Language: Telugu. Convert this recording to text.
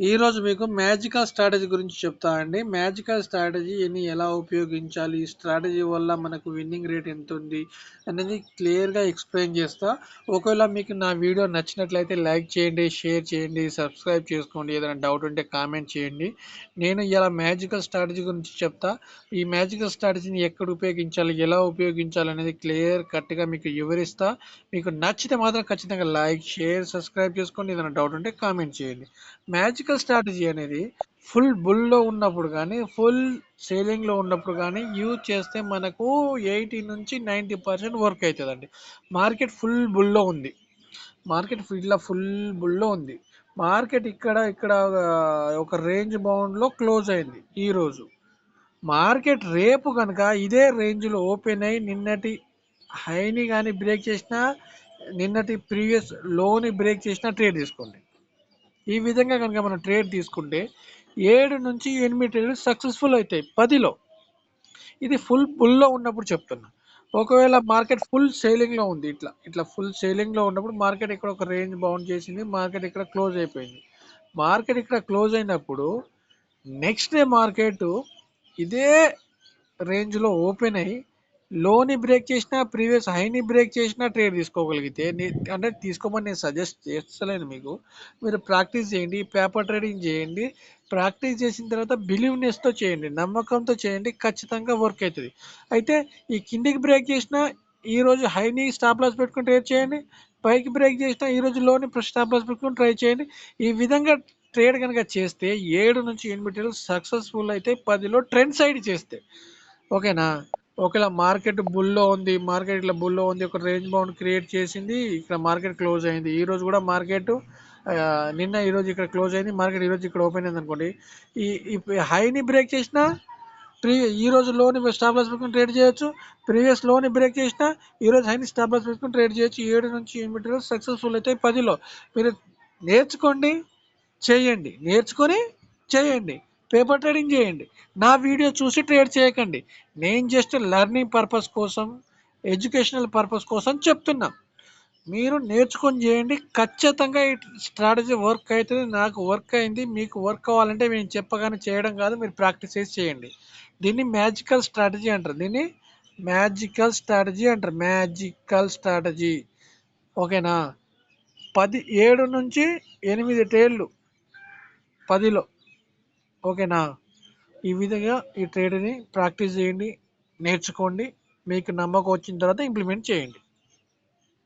ఈరోజు మీకు మ్యాజికల్ స్ట్రాటజీ గురించి చెప్తా అండి. మ్యాజికల్ స్ట్రాటజీని ఎలా ఉపయోగించాలి, ఈ స్ట్రాటజీ వల్ల మనకు విన్నింగ్ రేట్ ఎంత ఉంది అనేది క్లియర్గా ఎక్స్ప్లెయిన్ చేస్తా. ఒకవేళ మీకు నా వీడియో నచ్చినట్లయితే లైక్ చేయండి, షేర్ చేయండి, సబ్స్క్రైబ్ చేసుకోండి. ఏదైనా డౌట్ ఉంటే కామెంట్ చేయండి. నేను ఇలా మ్యాజికల్ స్ట్రాటజీ గురించి చెప్తా. ఈ మ్యాజికల్ స్ట్రాటజీని ఎక్కడ ఉపయోగించాలి, ఎలా ఉపయోగించాలి అనేది క్లియర్ కట్గా మీకు వివరిస్తా. మీకు నచ్చితే మాత్రం ఖచ్చితంగా లైక్, షేర్, సబ్స్క్రైబ్ చేసుకోండి. ఏదైనా డౌట్ ఉంటే కామెంట్ చేయండి. మ్యాజికల్ స్ట్రాటజీ అనేది ఫుల్ బుల్లో ఉన్నప్పుడు కానీ, ఫుల్ సేలింగ్లో ఉన్నప్పుడు కానీ యూజ్ చేస్తే మనకు 80 నుంచి 90% వర్క్ అవుతుందండి. మార్కెట్ ఫుల్ బుల్లో ఉంది. మార్కెట్ ఇట్లా ఫుల్ బుల్లో ఉంది. మార్కెట్ ఇక్కడ ఒక రేంజ్ బౌండ్లో క్లోజ్ అయింది ఈరోజు. మార్కెట్ రేపు కనుక ఇదే రేంజ్లో ఓపెన్ అయ్యి నిన్నటి హైని కానీ బ్రేక్ చేసినా, నిన్నటి ప్రీవియస్ లోని బ్రేక్ చేసినా ట్రేడ్ తీసుకోండి. ఈ విధంగా కనుక మనం ట్రేడ్ తీసుకుంటే 7 నుంచి 8 ట్రేడ్లు సక్సెస్ఫుల్ అవుతాయి 10లో. ఇది ఫుల్ బుల్లో ఉన్నప్పుడు చెప్తున్నా. ఒకవేళ మార్కెట్ ఫుల్ సేలింగ్లో ఉంది, ఇట్లా ఇట్లా ఫుల్ సేలింగ్లో ఉన్నప్పుడు మార్కెట్ ఇక్కడ ఒక రేంజ్ బౌండ్ చేసింది, మార్కెట్ ఇక్కడ క్లోజ్ అయిపోయింది. మార్కెట్ ఇక్కడ క్లోజ్ అయినప్పుడు నెక్స్ట్ డే మార్కెట్ ఇదే రేంజ్లో ఓపెన్ అయ్యి లోని బ్రేక్ చేసినా, ప్రీవియస్ హైని బ్రేక్ చేసినా ట్రేడ్ తీసుకోగలిగితే, అంటే తీసుకోమని నేను సజెస్ట్ చేస్తలేను మీకు. మీరు ప్రాక్టీస్ చేయండి, పేపర్ ట్రేడింగ్ చేయండి. ప్రాక్టీస్ చేసిన తర్వాత బిలీవ్నెస్తో చేయండి, నమ్మకంతో చేయండి, ఖచ్చితంగా వర్క్ అవుతుంది. అయితే ఈ కిందికి బ్రేక్ చేసినా ఈరోజు హైని స్టాప్ లాస్ పెట్టుకుని ట్రేడ్ చేయండి, పైకి బ్రేక్ చేసినా ఈరోజు లోని స్టాప్ లాస్ పెట్టుకుని ట్రై చేయండి. ఈ విధంగా ట్రేడ్ కనుక చేస్తే 7 నుంచి 8 సక్సెస్ఫుల్ అయితే 10లో ట్రెండ్ సైడ్ చేస్తే ఓకేనా. ఒకవేళ మార్కెట్ బుల్లో ఉంది, మార్కెట్ ఇట్లా బుల్లో ఉంది, ఒక రేంజ్ బౌండ్ క్రియేట్ చేసింది, ఇక్కడ మార్కెట్ క్లోజ్ అయింది. ఈరోజు కూడా మార్కెట్ నిన్న ఈరోజు ఇక్కడ క్లోజ్ అయింది, మార్కెట్ ఈరోజు ఇక్కడ ఓపెన్ అయింది అనుకోండి. ఈ హైని బ్రేక్ చేసినా ఈ రోజు లోని స్టాప్ లాస్ పెట్టుకుని ట్రేడ్ చేయొచ్చు, ప్రీవియస్ లోని బ్రేక్ చేసినా ఈరోజు హైని స్టాప్ లాస్ పెట్టుకుని ట్రేడ్ చేయొచ్చు. 7 నుంచి 8 సక్సెస్ఫుల్ అయితే 10లో. మీరు నేర్చుకోండి, చేయండి, నేర్చుకొని చేయండి, పేపర్ ట్రేడింగ్ చేయండి. నా వీడియో చూసి ట్రేడ్ చేయకండి. నేను జస్ట్ లెర్నింగ్ పర్పస్ కోసం, ఎడ్యుకేషనల్ పర్పస్ కోసం చెప్తున్నా. మీరు నేర్చుకొని చేయండి, ఖచ్చితంగా ఈ స్ట్రాటజీ వర్క్ అవుతుంది. నాకు వర్క్ అయింది, మీకు వర్క్ కావాలంటే మేము చెప్పగానే చేయడం కాదు, మీరు ప్రాక్టీస్ చేసి చేయండి. దీన్ని మ్యాజికల్ స్ట్రాటజీ అంటారు. దీన్ని మ్యాజికల్ స్ట్రాటజీ అంటారు. మ్యాజికల్ స్ట్రాటజీ ఓకేనా. 7 నుంచి 8 ట్రేడ్లు 10లో ఓకేనా. ఈ విధంగా ఈ ట్రేడ్ని ప్రాక్టీస్ చేయండి, నేర్చుకోండి. మీకు నమ్మకం వచ్చిన తర్వాత ఇంప్లిమెంట్ చేయండి.